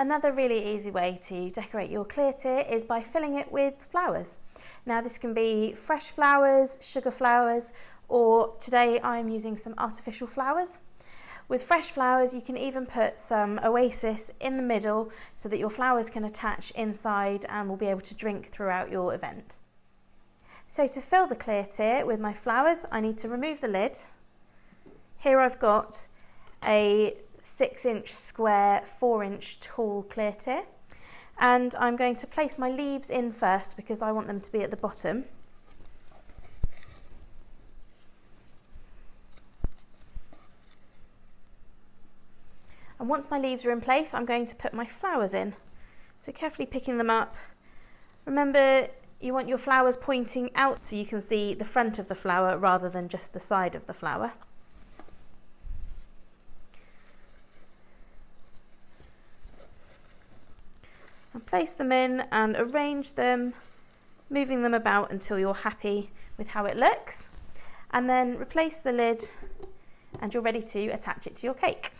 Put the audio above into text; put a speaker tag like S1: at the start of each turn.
S1: Another really easy way to decorate your clear tier is by filling it with flowers. Now this can be fresh flowers, sugar flowers, or today I'm using some artificial flowers. With fresh flowers you can even put some oasis in the middle so that your flowers can attach inside and will be able to drink throughout your event. So to fill the clear tier with my flowers, I need to remove the lid. Here I've got a 6-inch square, 4-inch tall clear tier, and I'm going to place my leaves in first because I want them to be at the bottom. And once my leaves are in place, I'm going to put my flowers in. So carefully picking them up. Remember, you want your flowers pointing out so you can see the front of the flower rather than just the side of the flower. And place them in and arrange them, moving them about until you're happy with how it looks. And then replace the lid and you're ready to attach it to your cake.